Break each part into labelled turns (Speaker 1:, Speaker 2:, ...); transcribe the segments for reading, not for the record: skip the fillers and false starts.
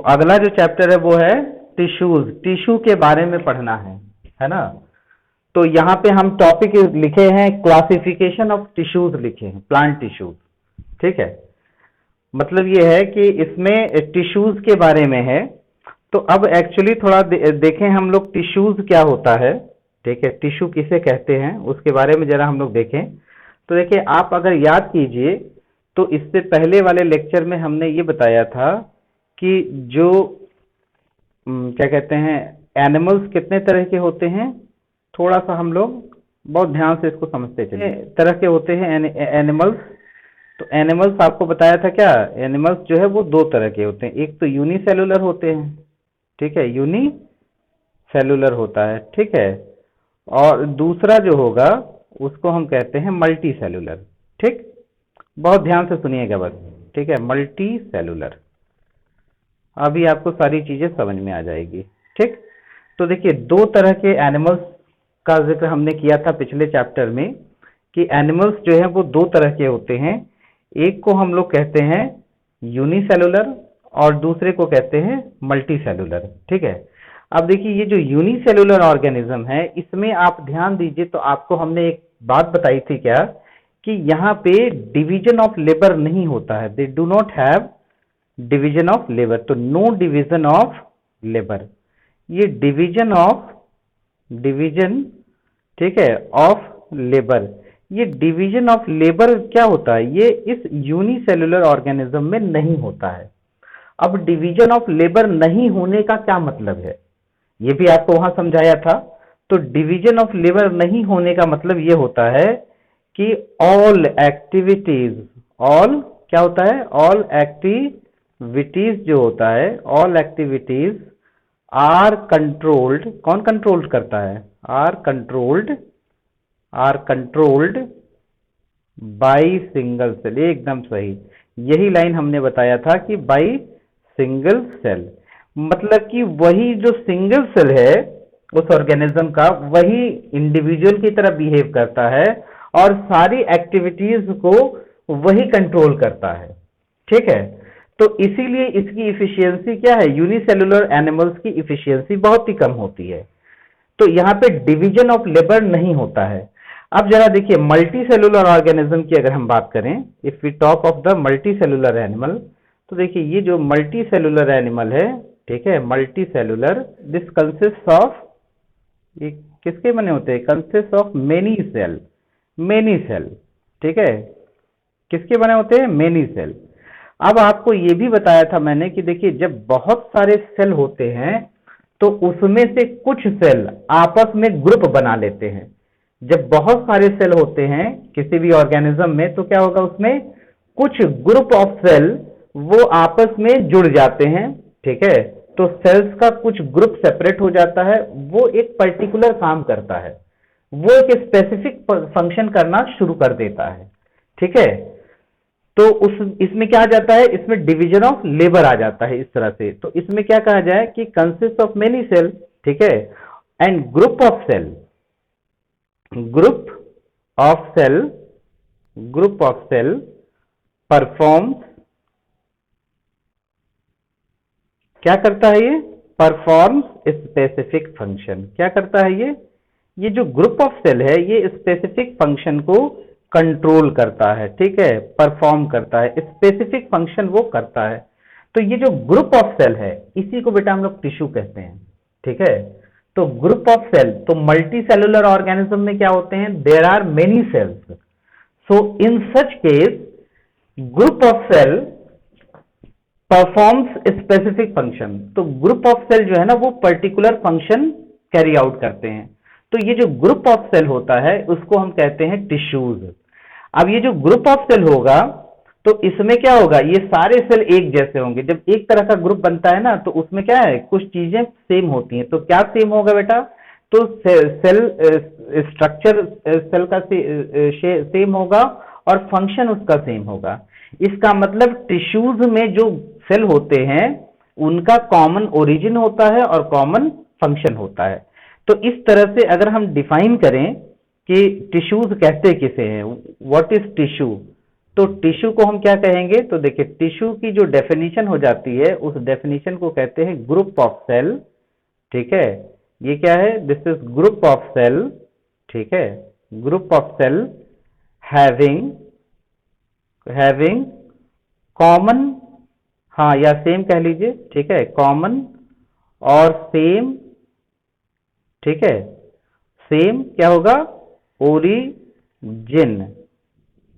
Speaker 1: अगला जो चैप्टर है वो है टिश्यूज, टिश्यू के बारे में पढ़ना है ना। तो यहाँ पे हम टॉपिक लिखे हैं क्लासिफिकेशन ऑफ टिश्यूज लिखे हैं, प्लांट टिश्यूज। ठीक है, मतलब ये है कि इसमें टिश्यूज के बारे में है। तो अब एक्चुअली थोड़ा देखें हम लोग टिश्यूज क्या होता है। ठीक है, टिश्यू किसे कहते हैं उसके बारे में जरा हम लोग देखें। तो देखिए, आप अगर याद कीजिए तो इससे पहले वाले लेक्चर में हमने ये बताया था कि जो क्या कहते हैं, एनिमल्स कितने तरह के होते हैं। थोड़ा सा हम लोग बहुत ध्यान से इसको समझते चलिए। तरह के होते हैं एनिमल्स। तो एनिमल्स आपको बताया था क्या, एनिमल्स जो है वो दो तरह के होते हैं। एक तो यूनिसेलुलर होते हैं, ठीक है, यूनिसेलुलर होता है, ठीक है। और दूसरा जो होगा उसको हम कहते हैं मल्टी सेलुलर। ठीक, बहुत ध्यान से सुनिएगा बस, ठीक है, मल्टी सेलुलर। अभी आपको सारी चीजें समझ में आ जाएगी। ठीक, तो देखिए, दो तरह के एनिमल्स का जिक्र हमने किया था पिछले चैप्टर में कि एनिमल्स जो है वो दो तरह के होते हैं। एक को हम लोग कहते हैं यूनिसेलुलर और दूसरे को कहते हैं मल्टी सेलुलर। ठीक है, अब देखिए, ये जो यूनिसेलुलर ऑर्गेनिज्म है इसमें आप ध्यान दीजिए तो आपको हमने एक बात बताई थी क्या, कि यहाँ पे डिवीजन ऑफ लेबर नहीं होता है। They do not have division of labour. तो नो डिवीजन ऑफ लेबर, ये डिवीजन, ठीक है, ऑफ लेबर, ये डिवीजन ऑफ लेबर क्या होता है, ये इस यूनिसेलुलर ऑर्गेनिज्म में नहीं होता है। अब डिवीजन ऑफ लेबर नहीं होने का क्या मतलब है, ये भी आपको वहां समझाया था। तो डिवीजन ऑफ लेबर नहीं होने का मतलब ये होता है कि ऑल एक्टिविटीज, ऑल क्या होता है, ऑल एक्टिविटीज जो होता है, ऑल एक्टिविटीज आर कंट्रोल्ड। कौन कंट्रोल्ड करता है, are controlled by single cell. एकदम सही, यही लाइन हमने बताया था कि बाई सिंगल सेल, मतलब कि वही जो सिंगल सेल है उस ऑर्गेनिज्म का, वही इंडिविजुअल की तरह बिहेव करता है और सारी एक्टिविटीज को वही कंट्रोल करता है। ठीक है, तो इसीलिए इसकी इफिशियंसी क्या है, यूनिसेलुलर एनिमल्स की इफिशियंसी बहुत ही कम होती है। तो यहाँ पे डिवीजन ऑफ लेबर नहीं होता है। अब जरा देखिए, मल्टी सेलुलर ऑर्गेनिज्म की अगर हम बात करें, if we talk of the multicellular animal, तो देखिए ये जो मल्टी सेलुलर एनिमल है, ठीक है, multi cellular, this consist of, ये किसके बने होते हैं, कंसिस्ट ऑफ मेनी सेल, ठीक है, किसके बने होते हैं, मेनी सेल। अब आपको ये भी बताया था मैंने कि देखिए, जब बहुत सारे सेल होते हैं तो उसमें से कुछ सेल आपस में ग्रुप बना लेते हैं। जब बहुत सारे सेल होते हैं किसी भी ऑर्गेनिज्म में तो क्या होगा, उसमें कुछ ग्रुप ऑफ सेल वो आपस में जुड़ जाते हैं। ठीक है, तो सेल्स का कुछ ग्रुप सेपरेट हो जाता है, वो एक पर्टिकुलर काम करता है, वो एक स्पेसिफिक फंक्शन करना शुरू कर देता है। ठीक है, तो इसमें क्या आ जाता है, इसमें डिवीजन ऑफ लेबर आ जाता है इस तरह से। तो इसमें क्या कहा जाए कि कंसिस्ट ऑफ मेनी सेल, ठीक है, and group of cell, group of cell perform, क्या करता है ये, परफॉर्म्स स्पेसिफिक फंक्शन। क्या करता है ये जो ग्रुप ऑफ सेल है ये स्पेसिफिक फंक्शन को कंट्रोल करता है। ठीक है, परफॉर्म करता है, स्पेसिफिक फंक्शन वो करता है। तो ये जो ग्रुप ऑफ सेल है इसी को बेटा हम लोग टिश्यू कहते हैं। ठीक है, तो ग्रुप ऑफ सेल, तो मल्टी सेलुलर ऑर्गेनिज्म में क्या होते हैं, there are many cells. So in such case group of cell performs specific function. तो ग्रुप ऑफ सेल जो है ना वो पर्टिकुलर फंक्शन कैरी आउट करते हैं। तो ये जो ग्रुप ऑफ सेल होता है उसको हम कहते हैं टिश्यूज। अब ये जो ग्रुप ऑफ सेल होगा तो इसमें क्या होगा, ये सारे सेल एक जैसे होंगे। जब एक तरह का ग्रुप बनता है ना तो उसमें क्या है, कुछ चीजें सेम होती हैं। तो क्या सेम होगा बेटा, तो सेल स्ट्रक्चर सेल का सेम होगा और फंक्शन उसका सेम होगा। इसका मतलब टिश्यूज में जो सेल होते हैं उनका कॉमन ओरिजिन होता है और कॉमन फंक्शन होता है। तो इस तरह से अगर हम डिफाइन करें कि टिश्यूज कहते किसे हैं, व्हाट इज टिश्यू, तो टिश्यू को हम क्या कहेंगे? तो देखिए टिश्यू की जो डेफिनेशन हो जाती है उस डेफिनेशन को कहते हैं ग्रुप ऑफ सेल। ठीक है, ये क्या है? This is group of cell. ठीक है, group of cell having having common, हाँ या सेम कह लीजिए, ठीक है, कॉमन और सेम, ठीक है, सेम क्या होगा? Origin,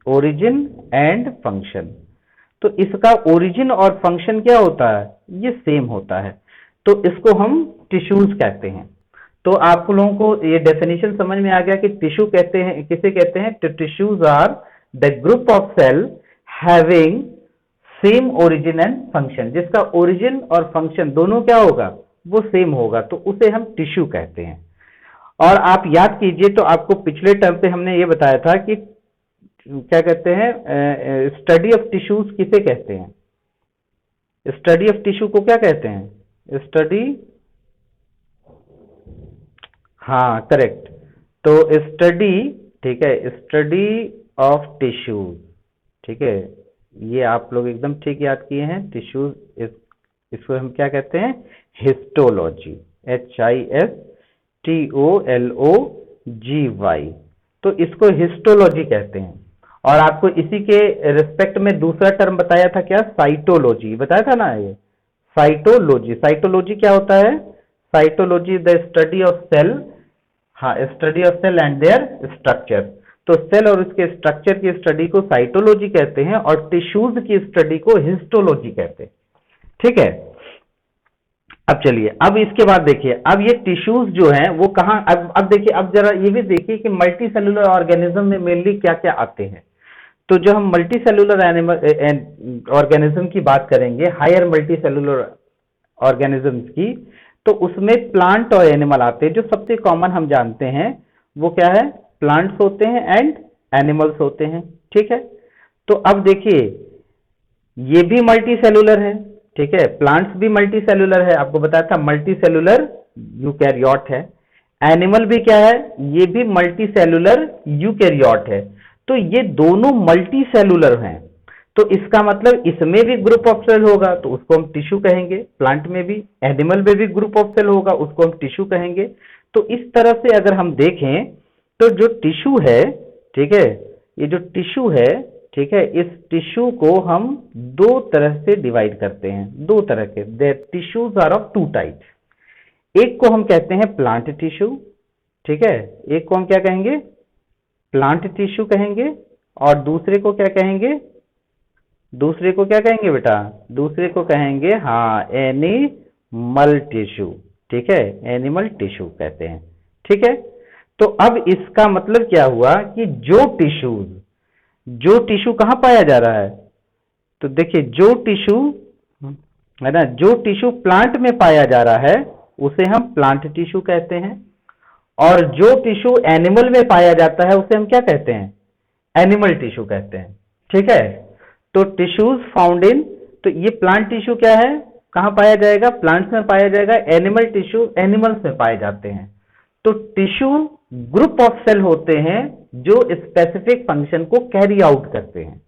Speaker 1: origin and function. तो इसका ओरिजिन और फंक्शन क्या होता है? ये सेम होता है, तो इसको हम टिश्यूज कहते हैं। तो आप लोगों को ये डेफिनेशन समझ में आ गया कि टिश्यू कहते हैं, किसे कहते हैं? Tissues are the group of cell having same origin and function, जिसका ओरिजिन और फंक्शन दोनों क्या होगा? वो सेम होगा, तो उसे हम टिश्यू कहते हैं। और आप याद कीजिए, तो आपको पिछले टर्म पे हमने ये बताया था कि क्या कहते हैं, स्टडी ऑफ टिश्यूज किसे कहते हैं? स्टडी ऑफ टिश्यू को क्या कहते हैं? स्टडी, हाँ करेक्ट। तो स्टडी, ठीक है, स्टडी ऑफ टिश्यूज, ठीक है, ये आप लोग एकदम ठीक याद किए हैं। टिश्यूज, इसको हम क्या कहते हैं? Histology, HISTOLOGY। तो इसको हिस्टोलॉजी कहते हैं। और आपको इसी के रिस्पेक्ट में दूसरा टर्म बताया था, क्या? साइटोलॉजी बताया था ना ये। साइटोलॉजी, साइटोलॉजी क्या होता है? Cytology the study of cell, हाँ, study of cell and their structure. तो सेल और उसके स्ट्रक्चर की स्टडी को साइटोलॉजी कहते हैं और टिश्यूज की स्टडी को हिस्टोलॉजी कहते हैं। ठीक है, अब चलिए, अब इसके बाद देखिए, अब ये टिश्यूज जो हैं वो कहाँ, अब देखिए, अब जरा ये भी देखिए कि मल्टी सेलुलर ऑर्गेनिज्म में मेनली क्या क्या आते हैं। तो जो हम मल्टी सेलुलर एनिमल ऑर्गेनिज्म की बात करेंगे, हायर मल्टी सेलुलर ऑर्गेनिजम्स की, तो उसमें प्लांट और एनिमल आते हैं। जो सबसे कॉमन हम जानते हैं वो क्या है? प्लांट्स होते हैं एंड एनिमल्स होते हैं। ठीक है, तो अब देखिए ये भी मल्टी सेलुलर है, ठीक है, प्लांट्स भी मल्टी सेलुलर है, आपको बताया था मल्टी सेलुलर यूकैरियोट है। एनिमल भी क्या है? ये भी मल्टी सेलुलर यूकैरियोट है। तो ये दोनों मल्टी सेलुलर हैं, तो इसका मतलब इसमें भी ग्रुप ऑफ सेल होगा, तो उसको हम टिश्यू कहेंगे। प्लांट में भी, एनिमल में भी ग्रुप ऑफ सेल होगा, उसको हम टिश्यू कहेंगे। तो इस तरह से अगर हम देखें तो जो टिश्यू है, ठीक है, ये जो टिश्यू है, ठीक है, इस टिश्यू को हम दो तरह से डिवाइड करते हैं, दो तरह के। The tissues are of two types. एक को हम कहते हैं प्लांट टिश्यू, ठीक है, एक को हम क्या कहेंगे? प्लांट टिश्यू कहेंगे। और दूसरे को क्या कहेंगे? दूसरे को क्या कहेंगे बेटा? दूसरे को कहेंगे, हाँ, एनिमल टिश्यू। ठीक है, एनिमल टिश्यू कहते हैं। ठीक है, तो अब इसका मतलब क्या हुआ कि जो टिश्यू कहां पाया जा रहा है? तो देखिए, जो टिश्यू है ना, जो टिश्यू प्लांट में पाया जा रहा है उसे हम प्लांट टिश्यू कहते हैं, और जो टिश्यू एनिमल में पाया जाता है उसे हम क्या कहते हैं? एनिमल टिश्यू कहते हैं। ठीक है, तो टिश्यूज फाउंड इन, तो ये प्लांट टिश्यू क्या है? कहां पाया जाएगा? प्लांट्स में पाया जाएगा। एनिमल टिश्यू एनिमल्स में पाए जाते हैं। तो टिश्यू ग्रुप ऑफ सेल होते हैं जो स्पेसिफिक फंक्शन को कैरी आउट करते हैं।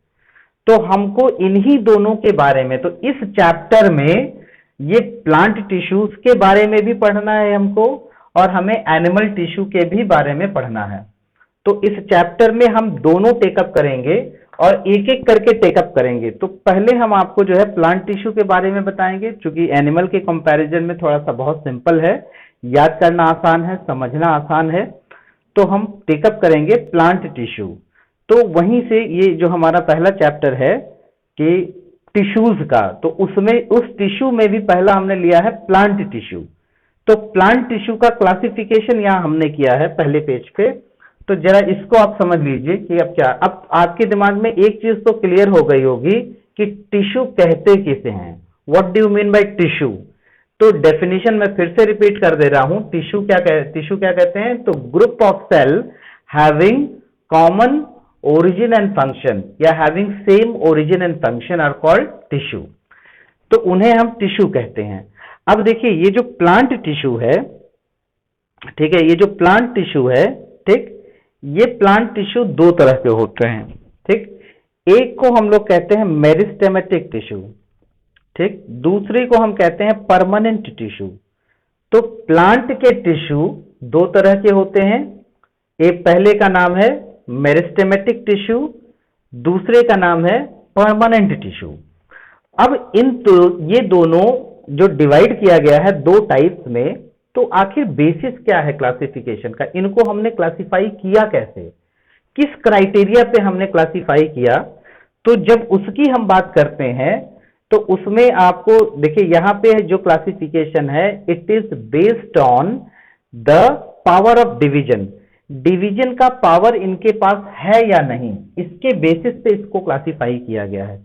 Speaker 1: तो हमको इन्हीं दोनों के बारे में, तो इस चैप्टर में ये प्लांट टिश्यूज के बारे में भी पढ़ना है हमको, और हमें एनिमल टिश्यू के भी बारे में पढ़ना है। तो इस चैप्टर में हम दोनों टेकअप करेंगे और एक एक करके टेकअप करेंगे। तो पहले हम आपको जो है प्लांट टिश्यू के बारे में बताएंगे, क्योंकि एनिमल के कंपैरिजन में थोड़ा सा बहुत सिंपल है, याद करना आसान है, समझना आसान है। तो हम टेकअप करेंगे प्लांट टिश्यू। तो वहीं से ये जो हमारा पहला चैप्टर है कि टिश्यूज का, तो उसमें उस टिश्यू में भी पहला हमने लिया है प्लांट टिश्यू। तो प्लांट टिश्यू का क्लासिफिकेशन यहां हमने किया है पहले पेज पे। तो जरा इसको आप समझ लीजिए कि अब क्या, अब आपके दिमाग में एक चीज तो क्लियर हो गई होगी कि टिश्यू कहते किसे हैं। What do you mean by tissue? तो डेफिनेशन मैं फिर से रिपीट कर दे रहा हूं। टिश्यू क्या कहते हैं? तो group of cell having common origin and function, या having same origin and function are called tissue. तो उन्हें हम टिश्यू कहते हैं। अब देखिए, ये जो प्लांट टिश्यू है, ठीक है, ये जो प्लांट टिश्यू है, ठीक, ये प्लांट टिश्यू दो तरह के होते हैं। ठीक, एक को हम लोग कहते हैं मेरिस्टेमेटिक टिश्यू, ठीक, दूसरे को हम कहते हैं परमानेंट टिश्यू। तो प्लांट के टिश्यू दो तरह के होते हैं, एक पहले का नाम है मेरिस्टेमेटिक टिश्यू, दूसरे का नाम है परमानेंट टिश्यू। अब ये दोनों जो डिवाइड किया गया है दो टाइप्स में, तो आखिर बेसिस क्या है क्लासिफिकेशन का, इनको हमने क्लासिफाई किया कैसे, किस क्राइटेरिया पे हमने क्लासिफाई किया। तो जब उसकी हम बात करते हैं तो उसमें आपको देखिए यहां पे जो क्लासिफिकेशन है, it is based on the power of division, division का पावर इनके पास है या नहीं, इसके बेसिस पे इसको क्लासिफाई किया गया है।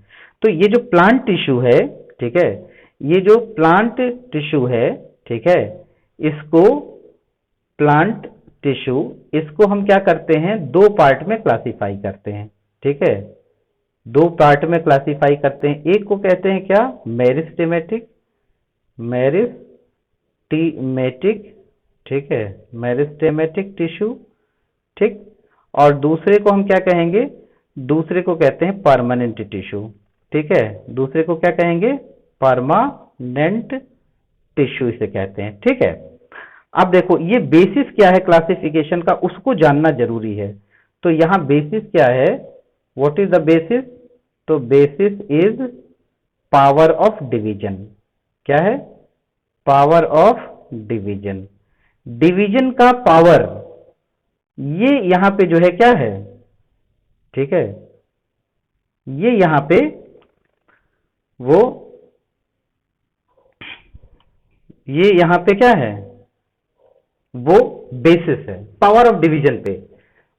Speaker 1: तो ये जो प्लांट टिश्यू है, ठीक है, ये जो प्लांट टिश्यू है, ठीक है, इसको प्लांट टिश्यू, इसको हम क्या करते हैं, दो पार्ट में क्लासिफाई करते हैं, ठीक है, दो पार्ट में क्लासिफाई करते हैं। एक को कहते हैं क्या, मेरिस्टेमेटिक, मेरिस्टेमेटिक, ठीक है, मेरिस्टेमेटिक टिश्यू, ठीक, और दूसरे को हम क्या कहेंगे, दूसरे को कहते हैं परमानेंट टिश्यू, ठीक है, दूसरे को क्या कहेंगे, परमानेंट टिश्यू इसे कहते हैं, ठीक है। अब देखो ये बेसिस क्या है क्लासिफिकेशन का, उसको जानना जरूरी है। तो यहां बेसिस क्या है, व्हाट इज द बेसिस, तो basis is power of division, क्या है, पावर ऑफ डिवीजन, डिवीजन का पावर, ये यहां पे जो है क्या है, ठीक है, ये यहां पे वो, ये यहां पे क्या है, वो बेसिस है पावर ऑफ डिवीजन पे।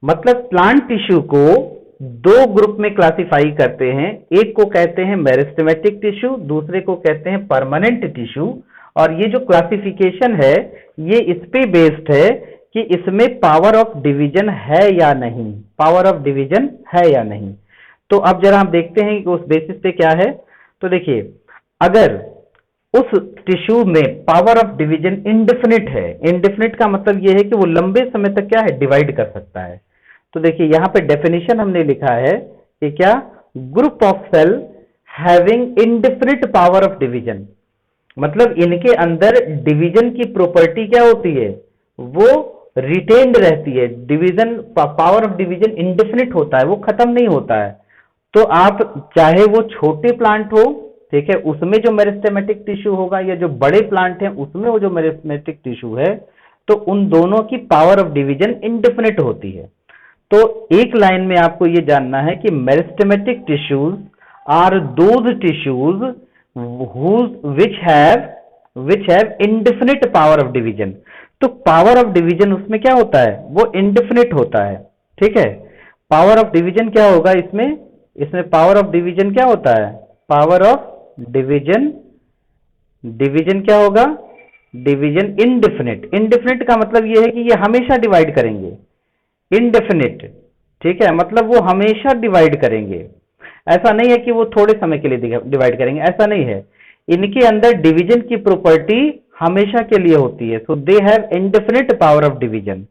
Speaker 1: मतलब प्लांट टिश्यू को दो ग्रुप में क्लासिफाई करते हैं, एक को कहते हैं मेरिस्टेमेटिक टिश्यू, दूसरे को कहते हैं परमानेंट टिश्यू। और ये जो क्लासिफिकेशन है ये इस पे बेस्ड है कि इसमें पावर ऑफ डिवीजन है या नहीं, पावर ऑफ डिवीजन है या नहीं। तो अब जरा हम देखते हैं कि उस बेसिस पे क्या है। तो देखिए अगर उस टिश्यू में पावर ऑफ डिवीजन इंडेफिनिट है, इंडेफिनिट का मतलब यह है कि वो लंबे समय तक क्या है, डिवाइड कर सकता है। तो देखिए यहां पे डेफिनेशन हमने लिखा है कि क्या, group of cell having indefinite power of division, मतलब इनके अंदर डिवीजन की प्रॉपर्टी क्या होती है, वो रिटेन्ड रहती है, division power of division indefinite होता है, वो खत्म नहीं होता है। तो आप चाहे वो छोटे प्लांट हो, ठीक है, उसमें जो मेरिस्टेमेटिक टिश्यू होगा, या जो बड़े प्लांट हैं उसमें वो जो मेरिस्टेमेटिक टिश्यू है, तो उन दोनों की पावर ऑफ डिवीजन इंडेफिनिट होती है। तो एक लाइन में आपको ये जानना है कि meristematic tissues are those tissues which have indefinite power of division। तो पावर ऑफ डिवीजन उसमें क्या होता है, वो इंडेफिनिट होता है, ठीक है। पावर ऑफ डिवीजन क्या होगा इसमें, इसमें पावर ऑफ डिवीजन क्या होता है, पावर ऑफ डिवीजन, डिवीजन क्या होगा, डिवीजन इंडेफिनिट, इंडेफिनिट का मतलब ये है कि ये हमेशा डिवाइड करेंगे, इंडेफिनिट, ठीक है, मतलब वो हमेशा डिवाइड करेंगे। ऐसा नहीं है कि वो थोड़े समय के लिए डिवाइड करेंगे, ऐसा नहीं है, इनके अंदर डिवीजन की प्रॉपर्टी हमेशा के लिए होती है। So they have indefinite power of division,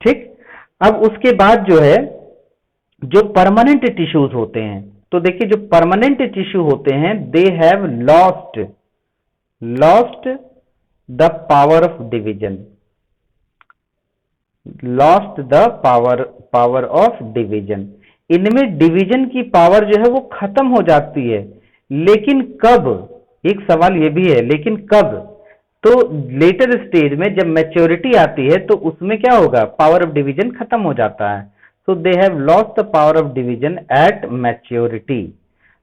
Speaker 1: ठीक। अब उसके बाद जो है, जो परमानेंट टिश्यूज होते हैं, तो देखिए जो परमानेंट टिश्यू होते हैं, दे have lost the power of division, lost the power of division, इनमें डिवीजन की पावर जो है वो खत्म हो जाती है। लेकिन कब, एक सवाल ये भी है, लेकिन कब, तो लेटर स्टेज में जब मैच्योरिटी आती है तो उसमें क्या होगा, पावर ऑफ डिवीजन खत्म हो जाता है। So they have lost the power of division at maturity.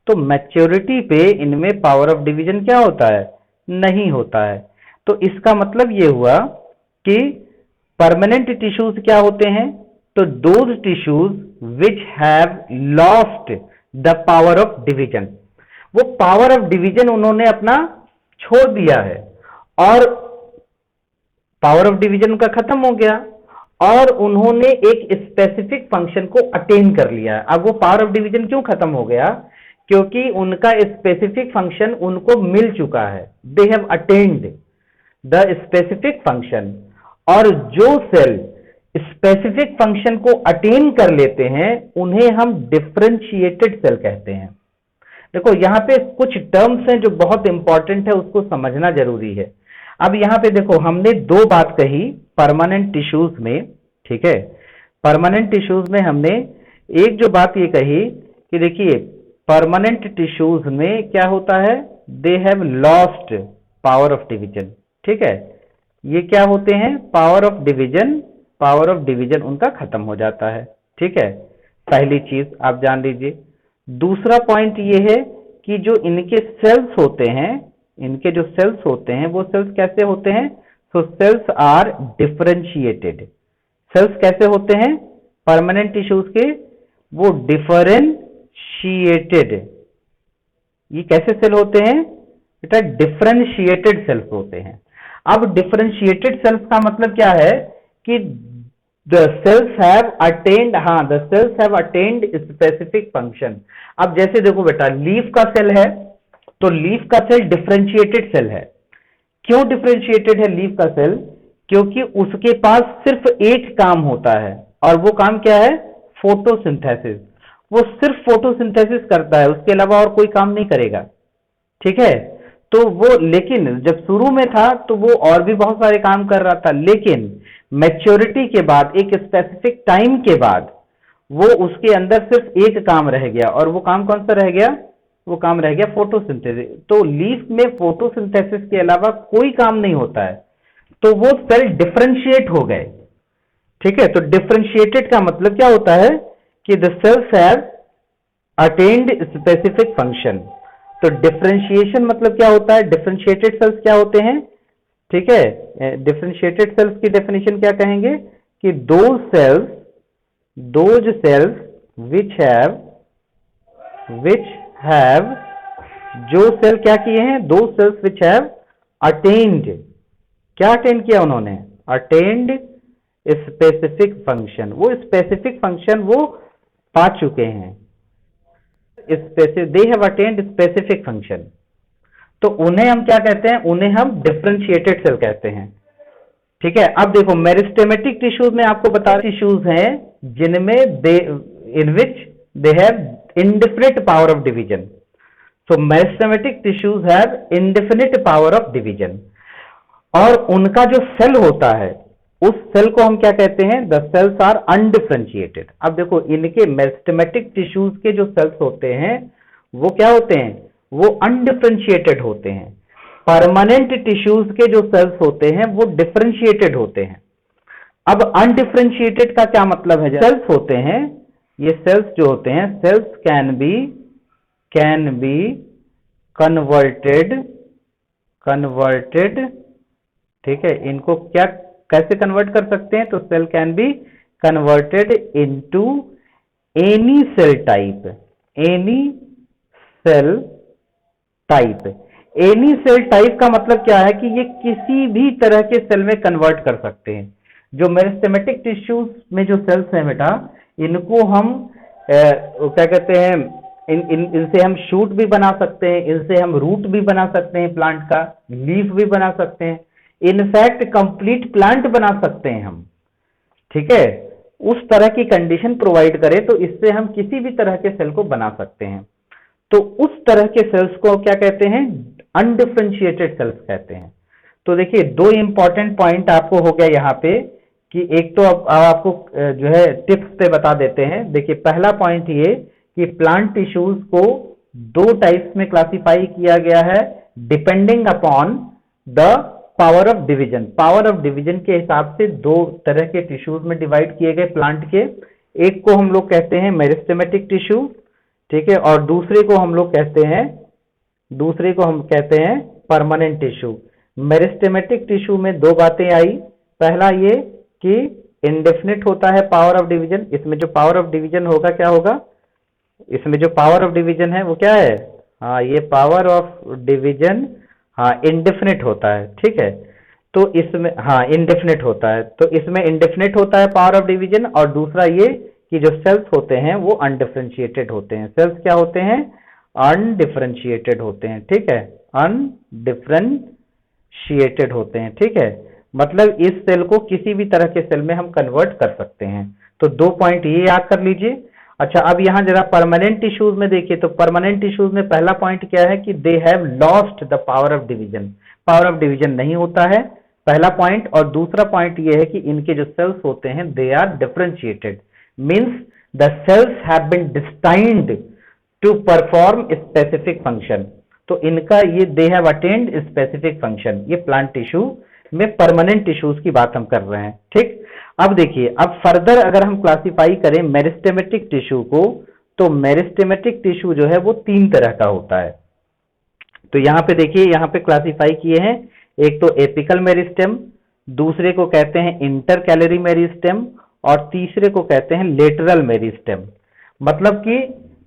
Speaker 1: तो मैच्योरिटी पे इनमें पावर ऑफ डिवीजन क्या होता है, नहीं होता है। तो इसका मतलब ये हुआ कि परमानेंट टिश्यूज क्या होते हैं, तो those tissues which have lost the power of division, वो पावर ऑफ डिवीजन उन्होंने अपना छोड़ दिया है और पावर ऑफ डिवीजन का खत्म हो गया और उन्होंने एक स्पेसिफिक फंक्शन को अटेन कर लिया। अब वो पावर ऑफ डिवीजन क्यों खत्म हो गया, क्योंकि उनका स्पेसिफिक फंक्शन उनको मिल चुका है, दे have attend the specific function. और जो सेल स्पेसिफिक फंक्शन को अटेन कर लेते हैं उन्हें हम डिफरेंशिएटेड सेल कहते हैं। देखो यहाँ पे कुछ टर्म्स हैं जो बहुत इंपॉर्टेंट है, उसको समझना जरूरी है। अब यहाँ पे देखो हमने दो बात कही परमानेंट टिश्यूज में, ठीक है। परमानेंट टिश्यूज में हमने एक जो बात ये कही कि देखिए परमानेंट टिश्यूज में क्या होता है, दे have lost power of division, ठीक है। ये क्या होते हैं, पावर ऑफ डिवीजन उनका खत्म हो जाता है, ठीक है। पहली चीज आप जान लीजिए। दूसरा पॉइंट ये है कि जो इनके सेल्स होते हैं, इनके जो सेल्स होते हैं वो सेल्स कैसे होते हैं, so cells are differentiated. Cells कैसे होते हैं परमानेंट टिश्यूज के, वो डिफरेंशिएटेड। ये कैसे सेल होते हैं बेटा, डिफरेंशिएटेड सेल्स होते हैं। अब डिफरेंशिएटेड सेल्स का मतलब क्या है कि the cells have attend, the cells have attained specific function. अब जैसे देखो बेटा लीफ का सेल है, तो लीफ का सेल डिफरेंशिएटेड सेल है। क्यों डिफरेंशिएटेड है लीफ का सेल, क्योंकि उसके पास सिर्फ एक काम होता है, और वो काम क्या है, फोटोसिंथेसिस। वो सिर्फ फोटोसिंथेसिस करता है, उसके अलावा और कोई काम नहीं करेगा, ठीक है। तो वो, लेकिन जब शुरू में था तो वो और भी बहुत सारे काम कर रहा था, लेकिन मैच्योरिटी के बाद, एक स्पेसिफिक टाइम के बाद, वो उसके अंदर सिर्फ एक काम रह गया, और वो काम कौन सा रह गया, वो काम रह गया फोटोसिंथेसिस। तो लीफ में फोटोसिंथेसिस के अलावा कोई काम नहीं होता है, तो वो सेल डिफरेंशिएट हो गए, ठीक है। तो डिफरेंशिएटेड का मतलब क्या होता है कि the cells have attained specific function. तो डिफरेंशिएशन मतलब क्या होता है, डिफरेंशिएटेड सेल्स क्या होते हैं, ठीक है। डिफरेंशिएटेड सेल्स की डेफिनेशन क्या कहेंगे कि दोज सेल्स विच हैव, जो सेल क्या किए हैं, दो सेल्स विच हैव अटेन्ड, क्या अटेंड किया उन्होंने, अटेन्ड स्पेसिफिक फंक्शन। वो स्पेसिफिक फंक्शन वो पा चुके हैं, दे हैव अटेन्ड स्पेसिफिक फंक्शन। तो उन्हें हम क्या कहते हैं, उन्हें हम डिफरेंशिएटेड सेल कहते हैं, ठीक है। अब देखो मेरिस्टेमेटिक टिश्यूज में आपको बता, टिश्यूज हैं जिनमें in which they have indefinite power of division. So meristematic tissues have indefinite power of division, और उनका जो सेल होता है उस सेल को हम क्या कहते हैं, द सेल्स आर अनडिफरेंशिएटेड। अब देखो इनके मेरिस्टेमेटिक टिश्यूज के जो सेल्स होते हैं वो क्या होते हैं, वो अनडिफरेंशिएटेड होते हैं। परमानेंट टिश्यूज के जो सेल्स होते हैं वो डिफरेंशिएटेड होते हैं। अब अनडिफरेंशिएटेड का क्या मतलब है, सेल्स होते हैं, ये सेल्स जो होते हैं, सेल्स कैन बी कन्वर्टेड, ठीक है। इनको क्या कैसे कन्वर्ट कर सकते हैं, तो cell can be converted into any cell type, any cell type का मतलब क्या है कि ये किसी भी तरह के सेल में कन्वर्ट कर सकते हैं। जो मेरिस्टेमेटिक टिश्यूज में जो सेल्स हैं बेटा, इनको हम क्या कहते हैं, इनसे हम शूट भी बना सकते हैं, इनसे हम रूट भी बना सकते हैं, प्लांट का लीफ भी बना सकते हैं, इनफैक्ट कंप्लीट प्लांट बना सकते हैं हम, ठीक है। उस तरह की कंडीशन प्रोवाइड करें तो इससे हम किसी भी तरह के सेल को बना सकते हैं। तो उस तरह के सेल्स को क्या कहते हैं, अनडिफरेंशिएटेड सेल्स कहते हैं। तो देखिए दो इंपॉर्टेंट पॉइंट आपको हो गया यहाँ पे, कि एक तो अब आपको जो है टिप्स पे बता देते हैं। देखिए पहला पॉइंट ये कि प्लांट टिश्यूज को दो टाइप्स में क्लासिफाई किया गया है, depending upon the power of division. Power of division के हिसाब से दो तरह के टिश्यूज में डिवाइड किए गए प्लांट के। एक को हम लोग कहते हैं मेरिस्टेमेटिक टिश्यू, ठीक है, और दूसरे को हम कहते हैं परमानेंट टिश्यू। मेरिस्टेमेटिक टिश्यू में दो बातें आई, पहला ये कि इंडेफिनिट होता है पावर ऑफ डिवीजन। इसमें जो पावर ऑफ डिवीजन होगा क्या होगा, इसमें जो पावर ऑफ डिवीजन है वो क्या है, ये पावर ऑफ डिवीजन इंडेफिनिट होता है, ठीक है। तो इसमें इंडेफिनिट होता है, तो इसमें इंडेफिनिट होता है पावर ऑफ डिवीजन। और दूसरा ये कि जो सेल्स होते हैं वो अनडिफरेंशिएटेड होते हैं। सेल्स क्या होते हैं, अनडिफरेंशिएटेड होते हैं, ठीक है, अनडिफरेंशिएटेड होते हैं, ठीक है। मतलब इस सेल को किसी भी तरह के सेल में हम कन्वर्ट कर सकते हैं। तो 2 पॉइंट ये याद कर लीजिए। अच्छा, अब यहाँ जरा परमानेंट टिश्यूज में देखिए, तो परमानेंट टिश्यूज में पहला पॉइंट क्या है कि दे have lost the power of division, power of division नहीं होता है, पहला पॉइंट। और दूसरा पॉइंट ये है कि इनके जो सेल्स होते हैं they are differentiated, means the cells have been destined to perform specific function. तो इनका ये they have attained specific function, ये प्लांट टिश्यू में परमानेंट टिश्यूज की बात हम कर रहे हैं। ठीक, अब देखिए, अब फर्दर अगर हम क्लासिफाई करें मेरिस्टेमेटिक टिश्यू को, तो मेरिस्टेमेटिक टिश्यू जो है वो 3 तरह का होता है। तो यहाँ पे देखिए, यहाँ पे क्लासिफाई किए हैं, एक तो एपिकल मेरिस्टेम, दूसरे को कहते हैं इंटरकैलरी मेरिस्टेम, और तीसरे को कहते हैं लेटरल मेरिस्टेम। मतलब कि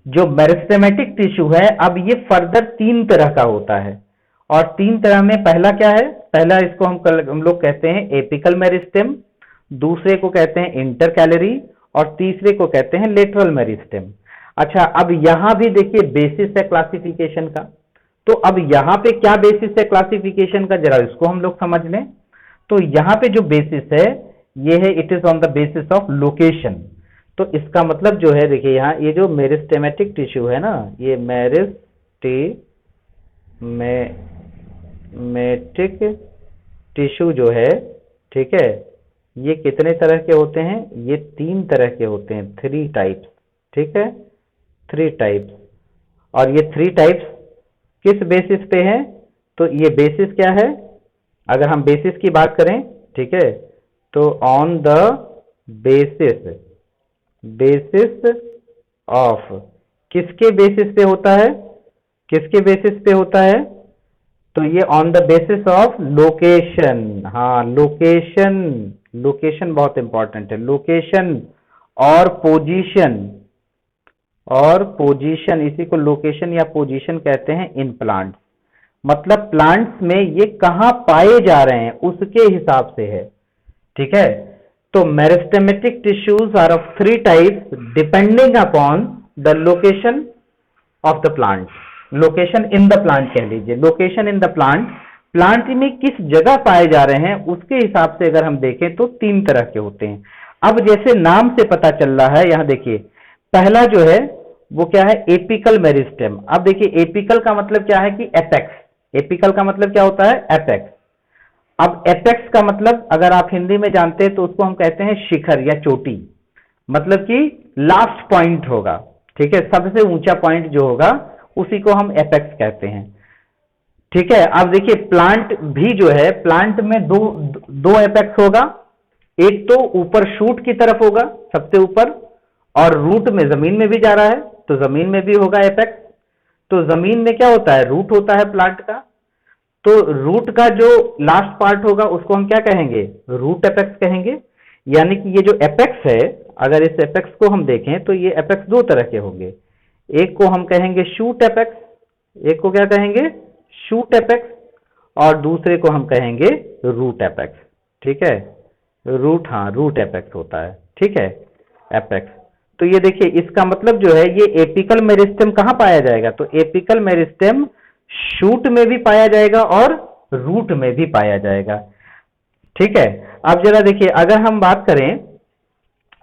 Speaker 1: जो मेरिस्टेमेटिक टिश्यू है, अब ये फर्दर 3 तरह का होता है। और 3 तरह में पहला क्या है, पहला इसको हम लोग कहते हैं एपिकल मेरिस्टेम, दूसरे को कहते हैं इंटरकैलरी, और तीसरे को कहते हैं लेटरल मेरिस्टेम। अच्छा, अब यहां भी देखिए बेसिस है क्लासिफिकेशन का। तो अब यहां पे क्या बेसिस है क्लासिफिकेशन का, जरा इसको हम लोग समझ लें। तो यहां पे जो बेसिस है ये है, it is on the basis of location. तो इसका मतलब जो है, देखिए यहाँ ये जो मेरिस्टेमेटिक टिश्यू है ना, ये मेरिस्टेमेटिक टिश्यू जो है, ठीक है, ये कितने तरह के होते हैं, ये 3 तरह के होते हैं, 3 टाइप्स। ठीक है, 3 टाइप्स। और ये 3 टाइप्स किस बेसिस पे है, तो ये बेसिस क्या है, अगर हम बेसिस की बात करें, ठीक है, तो ऑन द बेसिस ऑफ, किसके बेसिस पे होता है, किसके बेसिस पे होता है, तो ये on the basis of location. हाँ, लोकेशन, लोकेशन बहुत इंपॉर्टेंट है, लोकेशन और पोजीशन, इसी को लोकेशन या पोजीशन कहते हैं इन प्लांट्स। मतलब प्लांट्स में ये कहां पाए जा रहे हैं उसके हिसाब से है। ठीक है, तो meristematic tissues are of 3 types depending upon the location of the plant, location in the plant कह लीजिए, location in the plant, plant में किस जगह पाए जा रहे हैं उसके हिसाब से अगर हम देखें तो 3 तरह के होते हैं। अब जैसे नाम से पता चल रहा है, यहां देखिए पहला जो है वो क्या है, एपिकल मेरिस्टेम। अब देखिए एपिकल का मतलब क्या है कि एपेक्स, एपिकल का मतलब क्या होता है, एपेक्स। अब एपेक्स का मतलब अगर आप हिंदी में जानते हैं तो उसको हम कहते हैं शिखर या चोटी, मतलब कि लास्ट पॉइंट होगा। ठीक है, सबसे ऊंचा पॉइंट जो होगा उसी को हम एपेक्स कहते हैं। ठीक है, अब देखिए प्लांट भी जो है, प्लांट में दो एपेक्स होगा, एक तो ऊपर शूट की तरफ होगा सबसे ऊपर, और रूट में जमीन में भी जा रहा है तो जमीन में भी होगा एपेक्स। तो जमीन में क्या होता है, रूट होता है प्लांट का, तो रूट का जो लास्ट पार्ट होगा उसको हम क्या कहेंगे, रूट एपेक्स कहेंगे। यानी कि ये जो एपेक्स है, अगर इस एपेक्स को हम देखें तो ये एपेक्स 2 तरह के होंगे, एक को हम कहेंगे शूट एपेक्स, एक को क्या कहेंगे, शूट एपेक्स, और दूसरे को हम कहेंगे रूट एपेक्स। ठीक है, रूट, हाँ रूट एपेक्स होता है। ठीक है, एपेक्स। तो ये देखिए इसका मतलब जो है, ये एपिकल मेरिस्टेम कहां पाया जाएगा, तो एपिकल मेरिस्टेम शूट में भी पाया जाएगा और रूट में भी पाया जाएगा। ठीक है, अब जरा देखिए अगर हम बात करें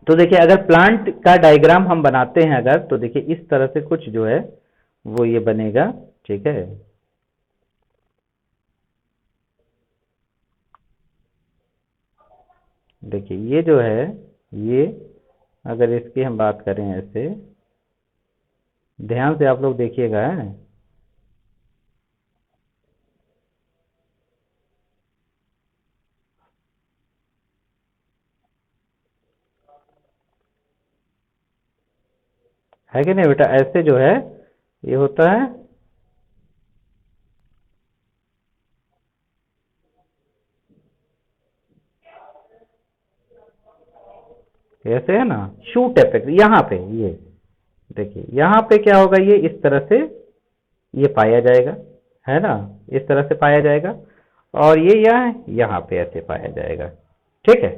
Speaker 1: तो देखिए अगर प्लांट का डायग्राम हम बनाते हैं अगर, तो देखिए इस तरह से कुछ जो है वो ये बनेगा। ठीक है, देखिए ये जो है, ये अगर इसकी हम बात करें ऐसे, ध्यान से आप लोग देखिएगा, है कि नहीं बेटा, ऐसे जो है ये होता है, ऐसे है ना, शूट एपेक्स। यहाँ पे ये देखिए, यहाँ पे क्या होगा, ये इस तरह से ये पाया जाएगा, है ना, इस तरह से पाया जाएगा, और ये यहाँ पे ऐसे पाया जाएगा। ठीक है,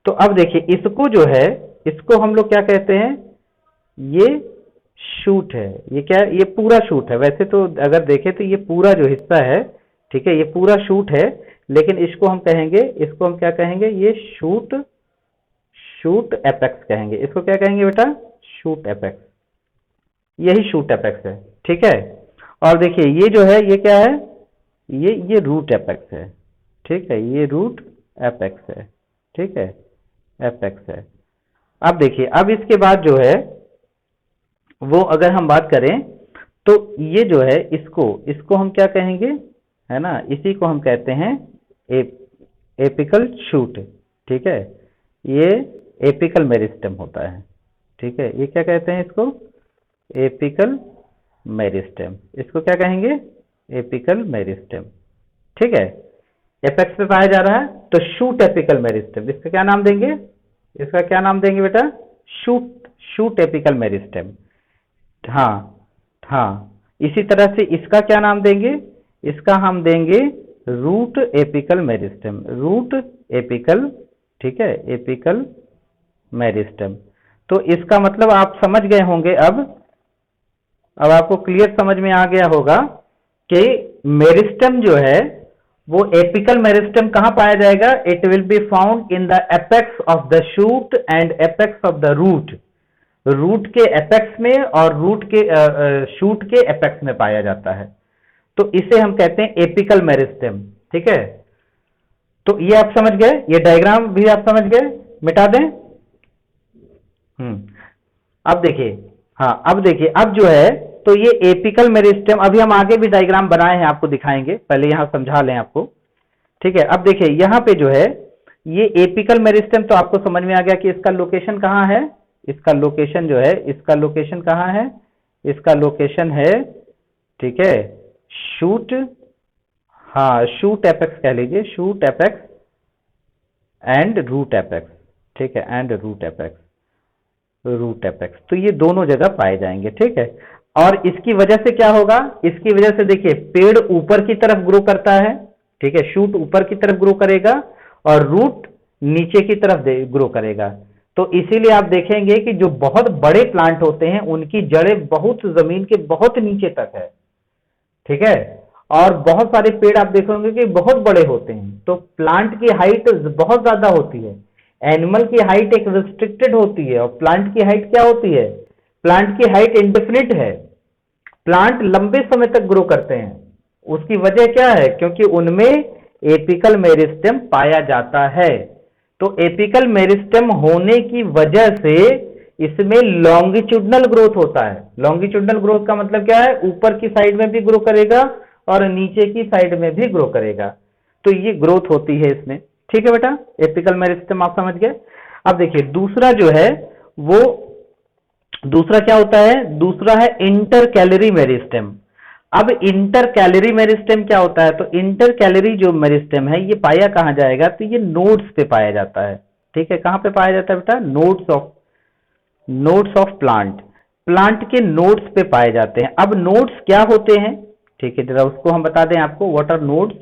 Speaker 1: तो अब देखिए इसको जो है, इसको हम लोग क्या कहते हैं, ये शूट है, ये क्या है, ये पूरा शूट है। वैसे तो अगर देखें तो ये पूरा जो हिस्सा है, ठीक है, ये पूरा शूट है, लेकिन इसको हम कहेंगे, इसको हम क्या कहेंगे, ये शूट शूट एपेक्स कहेंगे। इसको क्या कहेंगे बेटा, शूट एपेक्स, यही शूट एपेक्स है। ठीक है, और देखिए ये जो है ये क्या है, ये रूट एपेक्स है। ठीक है, ये रूट एपेक्स है। ठीक है, एपेक्स है। अब देखिए, अब इसके बाद जो है वो अगर हम बात करें तो ये जो है इसको इसको हम क्या कहेंगे, है ना, इसी को हम कहते हैं एपिकल शूट। ठीक है, ये एपिकल मेरिस्टेम होता है। ठीक है, ये क्या कहते हैं इसको, एपिकल मेरिस्टेम। इसको क्या कहेंगे, एपिकल मेरिस्टेम। ठीक है, एपेक्स पे पाया जा रहा है तो शूट एपिकल मेरिस्टेम। इसका क्या नाम देंगे, इसका क्या नाम देंगे बेटा, शूट शूट एपिकल मेरिस्टेम। हाँ हाँ, इसी तरह से इसका क्या नाम देंगे, इसका हम देंगे root apical meristem, root apical. ठीक है, एपिकल मेरिस्टेम। तो इसका मतलब आप समझ गए होंगे, अब आपको क्लियर समझ में आ गया होगा कि मेरिस्टेम जो है वो एपिकल मेरिस्टेम कहां पाया जाएगा, it will be found in the apex of the shoot and apex of the root. Root के एपेक्स में और रूट के शूट के एपेक्स में पाया जाता है, तो इसे हम कहते हैं एपिकल मेरिस्टेम। ठीक है, तो ये आप समझ गए, ये डायग्राम भी आप समझ गए, मिटा दें। अब देखिए, हाँ अब देखिए, अब जो है तो ये एपिकल मेरिस्टेम, अभी हम आगे भी डायग्राम बनाए हैं, आपको दिखाएंगे, पहले यहां समझा लें आपको। ठीक है, अब देखिए यहां पे जो है ये एपिकल मेरिस्टेम, तो आपको समझ में आ गया कि इसका लोकेशन कहां है, इसका लोकेशन जो है, इसका लोकेशन कहां है, इसका लोकेशन है, ठीक है, शूट, हाँ शूट एपेक्स कह लीजिए, shoot apex and root apex. ठीक है, and root apex, root apex, तो ये दोनों जगह पाए जाएंगे। ठीक है, और इसकी वजह से क्या होगा, इसकी वजह से देखिए पेड़ ऊपर की तरफ ग्रो करता है। ठीक है, शूट ऊपर की तरफ ग्रो करेगा और रूट नीचे की तरफ ग्रो करेगा। तो इसीलिए आप देखेंगे कि जो बहुत बड़े प्लांट होते हैं उनकी जड़ें बहुत जमीन के बहुत नीचे तक है। ठीक है, और बहुत सारे पेड़ आप देखोगे कि बहुत बड़े होते हैं, तो प्लांट की हाइट बहुत ज्यादा होती है। एनिमल की हाइट एक रिस्ट्रिक्टेड होती है और प्लांट की हाइट क्या होती है, प्लांट की हाइट इंडेफिनिट है। प्लांट लंबे समय तक ग्रो करते हैं, उसकी वजह क्या है, क्योंकि उनमें एपिकल मेरिस्टेम पाया जाता है। तो एपिकल मेरिस्टेम होने की वजह से इसमें लॉन्गिट्यूडनल ग्रोथ होता है। लॉन्गिट्यूडनल ग्रोथ का मतलब क्या है, ऊपर की साइड में भी ग्रो करेगा और नीचे की साइड में भी ग्रो करेगा, तो ये ग्रोथ होती है इसमें। ठीक है बेटा, एपिकल मेरिस्टेम आप समझ गए। अब देखिए दूसरा जो है वो, दूसरा क्या होता है, दूसरा है इंटर कैलरी मेरिस्टेम। अब इंटर कैलरी मेरिस्टेम क्या होता है, तो इंटर कैलरी जो मेरिस्टेम है ये पाया कहां जाएगा, तो ये नोड्स पे पाया जाता है। ठीक है, कहां पे पाया जाता है बेटा, नोड्स ऑफ प्लांट, प्लांट के नोड्स पे पाए जाते हैं। अब नोड्स क्या होते हैं, ठीक है, जरा उसको हम बता दें आपको, व्हाट आर नोड्स।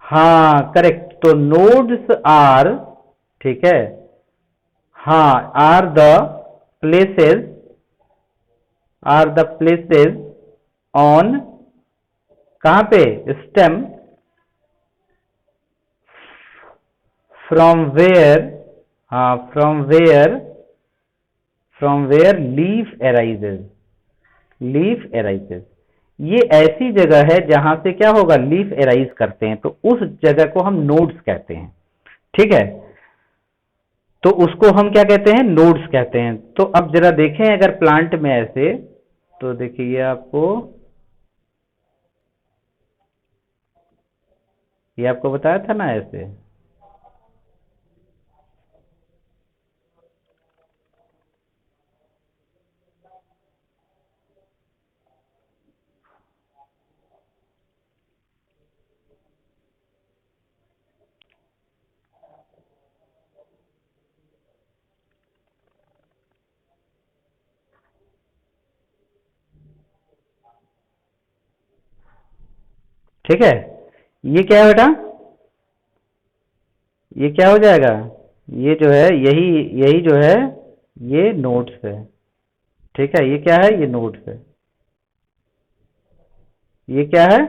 Speaker 1: हाँ करेक्ट, तो नोड्स आर, ठीक है, हाँ are the places, are the places on, कहां पे, स्टेम, फ्रॉम वेयर, हाँ from where leaf arises, leaf arises, ये ऐसी जगह है जहां से क्या होगा, लीफ एराइज करते हैं, तो उस जगह को हम नोड्स कहते हैं। ठीक है, तो उसको हम क्या कहते हैं, नोड्स कहते हैं। तो अब जरा देखें अगर प्लांट में ऐसे, तो देखिए ये आपको बताया था ना ऐसे, ठीक है, ये क्या है बेटा, ये क्या हो जाएगा, ये जो है यही यही जो है ये नोड्स है। ठीक है, ये क्या है, ये नोड्स है, ये क्या है,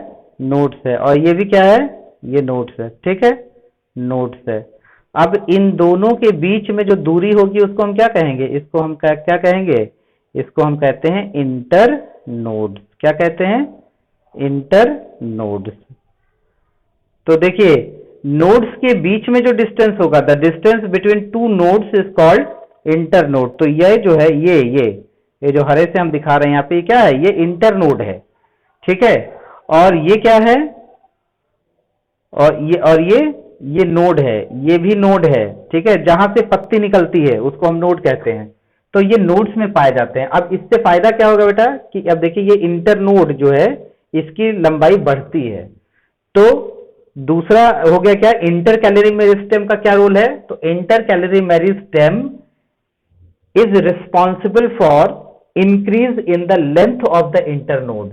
Speaker 1: नोड्स है, और ये भी क्या है, ये नोड्स है, ठीक है, नोड्स है। अब इन दोनों के बीच में जो दूरी होगी उसको हम क्या कहेंगे, इसको हम क्या कहेंगे, इसको हम कहते हैं इंटर नोड्स। क्या कहते हैं, इंटर नोड्स। तो देखिए नोड्स के बीच में जो डिस्टेंस होगा, the distance between two nodes is called inter node. तो ये जो है ये जो हरे से हम दिखा रहे हैं यहाँ पे, क्या है, ये इंटर नोड है, ठीक है। और ये क्या है, और ये नोड है, ये भी नोड है, ठीक है, जहां से पत्ती निकलती है उसको हम नोड कहते हैं। तो ये नोड्स में पाए जाते हैं। अब इससे फायदा क्या होगा बेटा, कि अब देखिए ये इंटर नोड जो है इसकी लंबाई बढ़ती है। तो दूसरा हो गया क्या, इंटर कैलोरी मेरिस्टेम का क्या रोल है, तो inter calorie meristem is responsible for increase in the length of the inter node.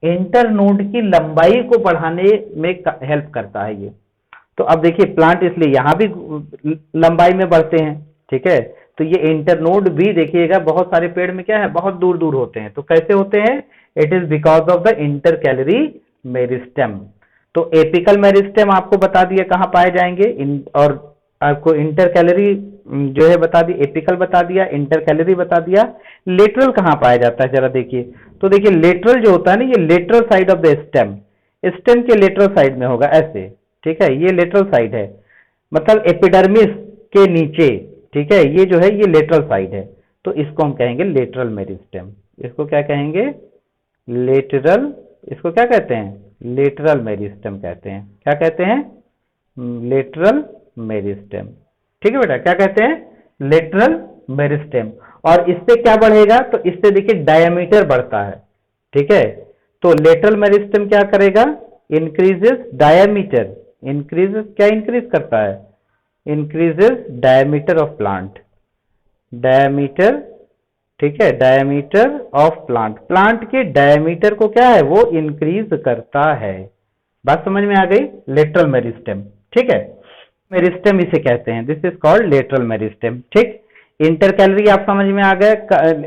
Speaker 1: Inter node की लंबाई को बढ़ाने में हेल्प करता है ये। तो अब देखिए प्लांट इसलिए यहां भी लंबाई में बढ़ते हैं, ठीक है। तो ये इंटर नोड भी देखिएगा बहुत सारे पेड़ में क्या है, बहुत दूर दूर होते हैं। तो कैसे होते हैं, it is because of the inter calorie meristem. तो एपिकल मेरिस्टेम आपको बता दिया कहां पाए जाएंगे, और आपको इंटर कैलोरी जो है बता दी, एपिकल बता दिया, इंटर कैलोरी बता दिया। लेटरल कहां पाया जाता है जरा देखिए। तो देखिए लेटरल जो होता है ना, ये lateral side of the stem, stem के लेटरल साइड में होगा ऐसे, ठीक है, ये लेटरल साइड है, मतलब एपिडर्मिस के नीचे, ठीक है, ये जो है ये लेटरल साइड है। तो इसको हम कहेंगे लेटरल मेरिस्टेम। इसको क्या कहेंगे, लेटरल, इसको क्या कहते हैं, लेटरल मेरिस्टेम कहते हैं। क्या कहते हैं, लेटरल मेरिस्टेम, ठीक है बेटा, क्या कहते हैं, लेटरल मेरिस्टेम। और इससे क्या बढ़ेगा, तो इससे देखिए डायमीटर बढ़ता है, ठीक है। तो लेटरल मेरिस्टेम क्या करेगा, इंक्रीजेस डायमीटर, इंक्रीजेस क्या इंक्रीज करता है, increases diameter of plant, diameter, ठीक है, डायमीटर ऑफ प्लांट, प्लांट के डायमीटर को क्या है वो इंक्रीज करता है। बात समझ में आ गई, लेटरल मेरिस्टेम, ठीक है, मेरिस्टेम इसे कहते हैं, this is called lateral meristem, ठीक। इंटर कैलोरी आप समझ में आ गए,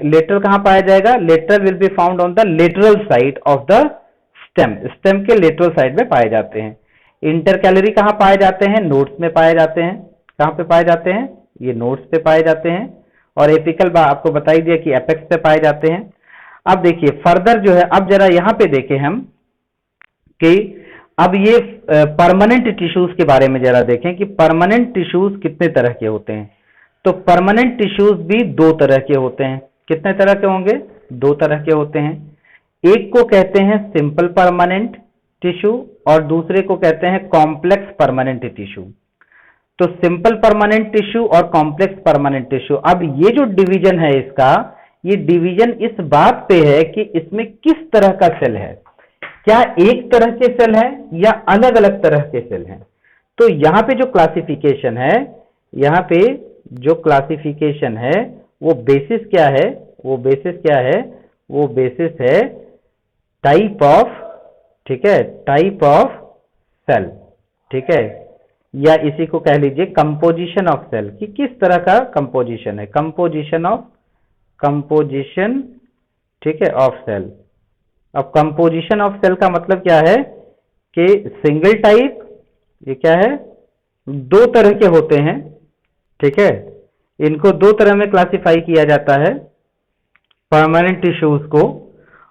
Speaker 1: लेटरल कहां पाया जाएगा, lateral will be found on the lateral side of the stem, stem के लेटरल साइड में पाए जाते हैं। इंटर कैलोरी कहां पाए जाते हैं, नोड्स में पाए जाते हैं। कहां पे पाए जाते हैं, ये नोड्स पे पाए जाते हैं। और एपिकल आपको बता ही दिया कि एपेक्स पे पाए जाते हैं। अब देखिए फर्दर जो है, अब जरा यहां पे देखें हम कि अब ये परमानेंट टिश्यूज के बारे में जरा देखें कि परमानेंट टिश्यूज कितने तरह के होते हैं। तो परमानेंट टिश्यूज भी दो तरह के होते हैं। कितने तरह के होंगे, दो तरह के होते हैं। एक को कहते हैं सिंपल परमानेंट टिश्यू और दूसरे को कहते हैं कॉम्प्लेक्स परमानेंट टिश्यू। तो सिंपल परमानेंट टिश्यू और कॉम्प्लेक्स परमानेंट टिश्यू, अब ये जो डिवीजन है इसका, ये डिवीजन इस बात पे है कि इसमें किस तरह का सेल है, क्या एक तरह के सेल है या अलग अलग तरह के सेल हैं। तो यहां पे जो क्लासिफिकेशन है, यहां पे जो क्लासिफिकेशन है वो बेसिस क्या है, वो बेसिस क्या है, वो बेसिस है टाइप ऑफ, ठीक है, टाइप ऑफ सेल, ठीक है, या इसी को कह लीजिए कंपोजिशन ऑफ सेल, कि किस तरह का कंपोजिशन है, कंपोजिशन, ठीक है, ऑफ सेल। अब कंपोजिशन ऑफ सेल का मतलब क्या है कि सिंगल टाइप, ये क्या है, दो तरह के होते हैं, ठीक है, इनको दो तरह में क्लासिफाई किया जाता है परमानेंट टिश्यूज को।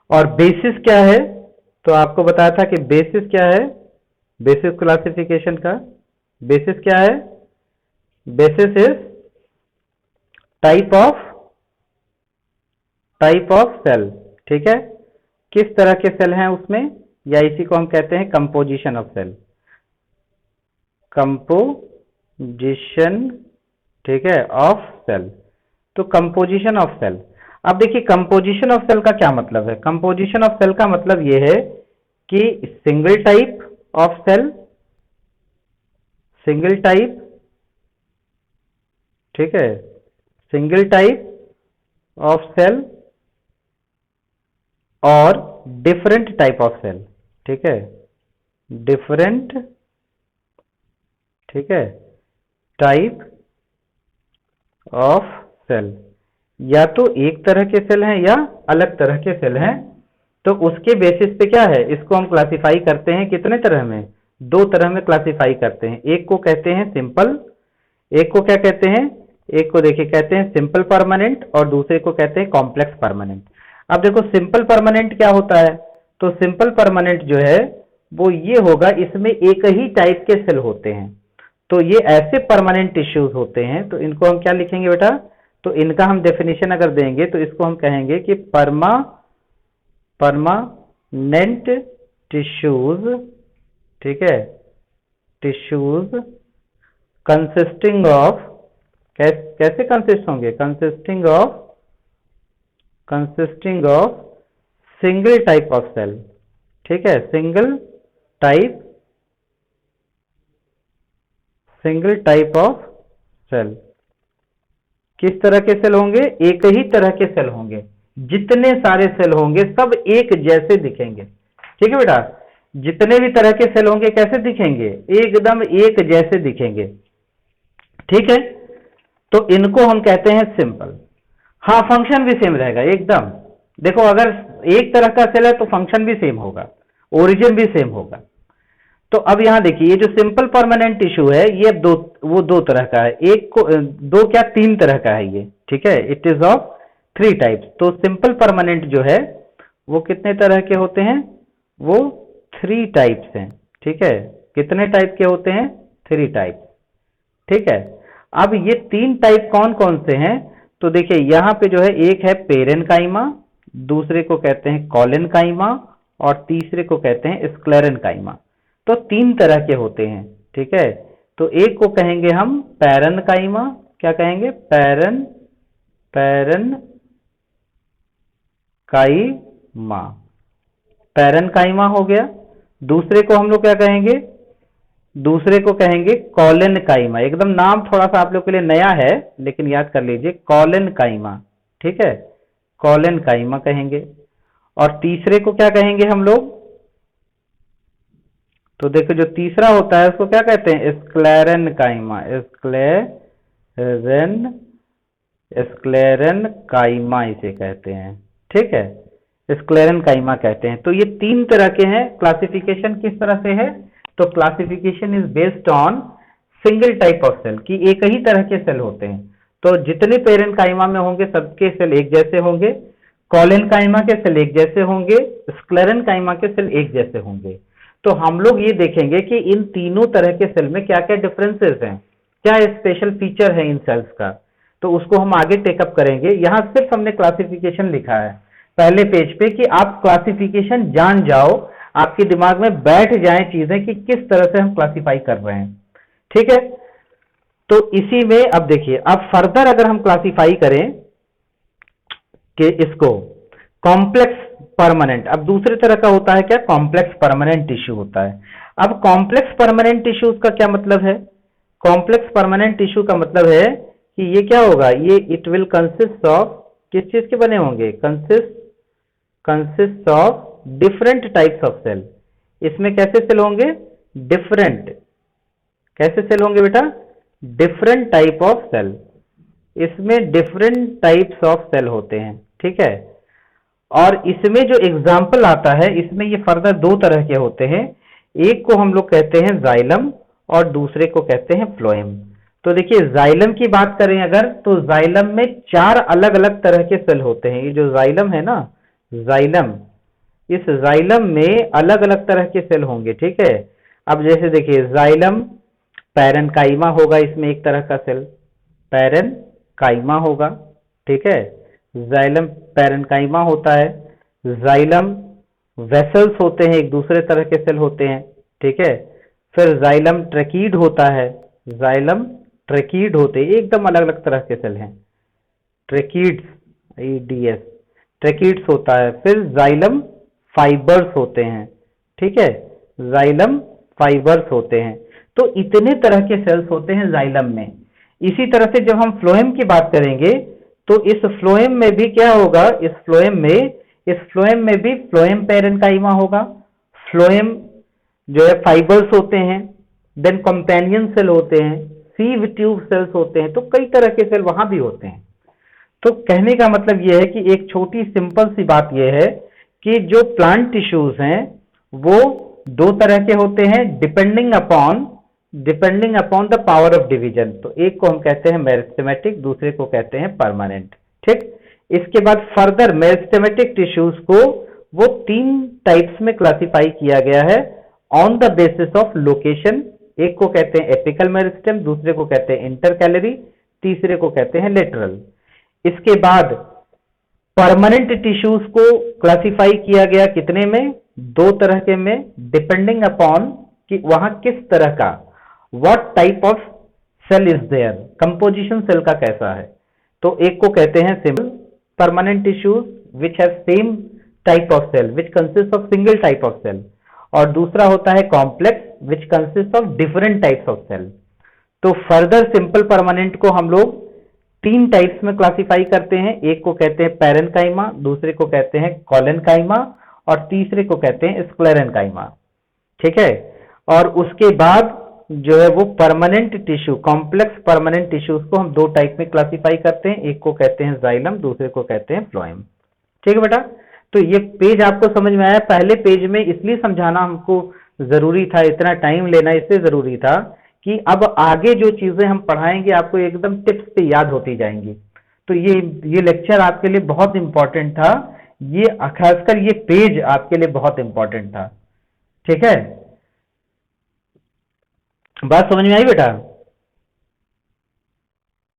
Speaker 1: और बेसिस क्या है, तो आपको बताया था कि बेसिस क्या है, बेसिस क्लासिफिकेशन का बेसिस क्या है, basis is type of cell, ठीक है, किस तरह के सेल हैं उसमें, या इसी को हम कहते हैं कंपोजिशन ऑफ सेल, कंपोजिशन, ठीक है, ऑफ सेल। तो कंपोजिशन ऑफ सेल, अब देखिए कंपोजिशन ऑफ सेल का क्या मतलब है। कंपोजिशन ऑफ सेल का मतलब यह है कि single type of cell, single type, ठीक है, सिंगल टाइप ऑफ सेल और डिफरेंट टाइप ऑफ सेल, ठीक है, डिफरेंट, ठीक है, टाइप ऑफ सेल, या तो एक तरह के सेल हैं या अलग तरह के सेल हैं। तो उसके बेसिस पे क्या है, इसको हम क्लासिफाई करते हैं कितने तरह में, दो तरह में क्लासिफाई करते हैं। एक को कहते हैं सिंपल, एक को क्या कहते हैं, एक को देखिए कहते हैं सिंपल परमानेंट और दूसरे को कहते हैं कॉम्प्लेक्स परमानेंट। अब देखो सिंपल परमानेंट क्या होता है, तो सिंपल परमानेंट जो है वो ये होगा, इसमें एक ही टाइप के सेल होते हैं। तो ये ऐसे परमानेंट टिश्यूज होते हैं, तो इनको हम क्या लिखेंगे बेटा, तो इनका हम डेफिनेशन अगर देंगे तो इसको हम कहेंगे कि परमानेंट टिश्यूज, ठीक है, टिश्यूज कंसिस्टिंग ऑफ, कैसे कंसिस्ट होंगे, consisting of single type of cell, ठीक है, सिंगल टाइप ऑफ सेल। किस तरह के सेल होंगे, एक ही तरह के सेल होंगे, जितने सारे सेल होंगे सब एक जैसे दिखेंगे, ठीक है बेटा, जितने भी तरह के सेल होंगे कैसे दिखेंगे, एकदम एक जैसे दिखेंगे, ठीक है। तो इनको हम कहते हैं सिंपल। हाँ, फंक्शन भी सेम रहेगा एकदम। देखो अगर एक तरह का सेल है तो फंक्शन भी सेम होगा, ओरिजिन भी सेम होगा। तो अब यहां देखिए, ये जो सिंपल परमानेंट टिश्यू है ये दो तरह का है, एक को दो क्या तीन तरह का है ये, ठीक है, इट इज ऑफ 3 टाइप्स। तो सिंपल परमानेंट जो है वो कितने तरह के होते हैं, वो 3 टाइप्स हैं, ठीक है। कितने टाइप के होते हैं, 3 टाइप, ठीक है। अब ये 3 टाइप कौन कौन से हैं, तो देखिए यहां पे जो है एक है पेरेनकाइमा, दूसरे को कहते हैं कॉलेनकाइमा और तीसरे को कहते हैं स्क्लेरेनकाइमा। तो 3 तरह के होते हैं, ठीक है। तो एक को कहेंगे हम पैरेनकाइमा, क्या कहेंगे, पैरेनकाइमा हो गया। दूसरे को हम लोग क्या कहेंगे, दूसरे को कहेंगे कॉलेनकाइमा। एकदम नाम थोड़ा सा आप लोग के लिए नया है लेकिन याद कर लीजिए, कॉलेनकाइमा, ठीक है, कॉलेनकाइमा कहेंगे। और तीसरे को क्या कहेंगे हम लोग, तो देखो जो तीसरा होता है उसको क्या कहते हैं, स्क्लेरेनकाइमा, स्क्लेरेनकाइमा इसे कहते हैं, ठीक है, स्क्लेरेनकाइमा कहते हैं। तो ये 3 तरह के हैं। क्लासिफिकेशन किस तरह से है, तो classification is based on single type of cell, कि एक ही तरह के सेल होते हैं। तो जितने पेरेनकाइमा में होंगे सबके सेल एक जैसे होंगे, कॉलेनकाइमा के सेल एक जैसे होंगे, स्क्लेरेनकाइमा के सेल एक जैसे होंगे। तो हम लोग ये देखेंगे कि इन तीनों तरह के सेल में क्या क्या डिफरेंसेस हैं, क्या स्पेशल फीचर है इन सेल्स का, तो उसको हम आगे टेकअप करेंगे। यहां सिर्फ हमने क्लासिफिकेशन लिखा है पहले पेज पे कि आप क्लासिफिकेशन जान जाओ, आपके दिमाग में बैठ जाए चीजें कि किस तरह से हम क्लासिफाई कर रहे हैं, ठीक है। तो इसी में अब देखिए, अब फर्दर अगर हम क्लासिफाई करें कि इसको कॉम्प्लेक्स परमानेंट, अब दूसरे तरह का होता है क्या, कॉम्प्लेक्स परमानेंट टिश्यू होता है। अब कॉम्प्लेक्स परमानेंट टिश्यूज का क्या मतलब है, कॉम्प्लेक्स परमानेंट टिश्यू का मतलब है कि ये क्या होगा, ये इट विल कंसिस्ट ऑफ, किस चीज के बने होंगे, consist of different types of cell. इसमें कैसे सेल होंगे, डिफरेंट, कैसे सेल होंगे बेटा, डिफरेंट टाइप ऑफ सेल। इसमें डिफरेंट टाइप्स ऑफ सेल होते हैं, ठीक है। और इसमें जो एग्जाम्पल आता है, इसमें ये फर्दर 2 तरह के होते हैं, एक को हम लोग कहते हैं जाइलम और दूसरे को कहते हैं फ्लोएम। तो देखिए जाइलम की बात करें अगर, तो जाइलम में 4 अलग अलग तरह के सेल होते हैं। ये जो जाइलम है ना, जाइलम, इस जाइलम में अलग अलग तरह के सेल होंगे, ठीक है। अब जैसे देखिए जाइलम पैरेनकाइमा होगा, इसमें एक तरह का सेल पैरेनकाइमा होगा, ठीक है, जाइलम पैरेनकाइमा होता है। जाइलम वेसल्स होते हैं, एक दूसरे तरह के सेल होते हैं, ठीक है। फिर जाइलम ट्रैकीड होता है, जाइलम ट्रैकीड होते हैं, एकदम अलग अलग तरह के सेल हैं, ट्रैकीड्स, ईडीएस, ट्रैकीड्स होता है। फिर जाइलम फाइबर्स होते हैं, ठीक है, जाइलम फाइबर्स होते हैं। तो इतने तरह के सेल्स होते हैं जाइलम में। इसी तरह से जब हम फ्लोएम की बात करेंगे तो इस फ्लोएम में भी क्या होगा, इस फ्लोएम में भी फ्लोएम पैरेनकाइमा होगा। फ्लोएम जो है फाइबर्स होते हैं, देन कंपेनियन सेल होते हैं, सीव ट्यूब सेल्स होते हैं, तो कई तरह के सेल वहां भी होते हैं। तो कहने का मतलब यह है कि एक छोटी सिंपल सी बात यह है कि जो प्लांट टिश्यूज हैं वो दो तरह के होते हैं, depending upon the power of division. तो एक को हम कहते हैं मेरिस्टेमेटिक, दूसरे को कहते हैं परमानेंट। ठीक, इसके बाद फर्दर मेरिस्टेमेटिक टिश्यूज को वो 3 टाइप्स में क्लासिफाई किया गया है on the basis of location. एक को कहते हैं एपिकल मेरिस्टेम, दूसरे को कहते हैं इंटरकैलरी, तीसरे को कहते हैं लेटरल। इसके बाद परमानेंट टिश्यूज को क्लासिफाई किया गया कितने में, 2 तरह के में, डिपेंडिंग अपॉन कि वहां किस तरह का, what type of cell is there, composition cell का कैसा है। तो एक को कहते हैं simple permanent tissues which have same type of cell which consist of single type of cell, और दूसरा होता है complex which consist of different types of cell. तो फर्दर सिंपल परमानेंट को हम लोग 3 टाइप्स में क्लासिफाई करते हैं। एक को कहते हैं पैरेनकाइमा, दूसरे को कहते हैं कोलेनकाइमा, और तीसरे को कहते हैं स्क्लेरेनकाइमा। ठीक है, और उसके बाद जो है वो permanent tissue, complex permanent tissues को हम 2 टाइप में क्लासिफाई करते हैं। एक को कहते हैं जाइलम, दूसरे को कहते हैं फ्लोएम। ठीक है बेटा, तो ये पेज आपको समझ में आया। पहले पेज में इसलिए समझाना हमको जरूरी था, इतना टाइम लेना इसलिए जरूरी था कि अब आगे जो चीजें हम पढ़ाएंगे आपको एकदम टिप्स पे याद होती जाएंगी। तो ये लेक्चर आपके लिए बहुत इंपॉर्टेंट था, ये खासकर ये पेज आपके लिए बहुत इंपॉर्टेंट था। ठीक है, बात समझ में आई बेटा?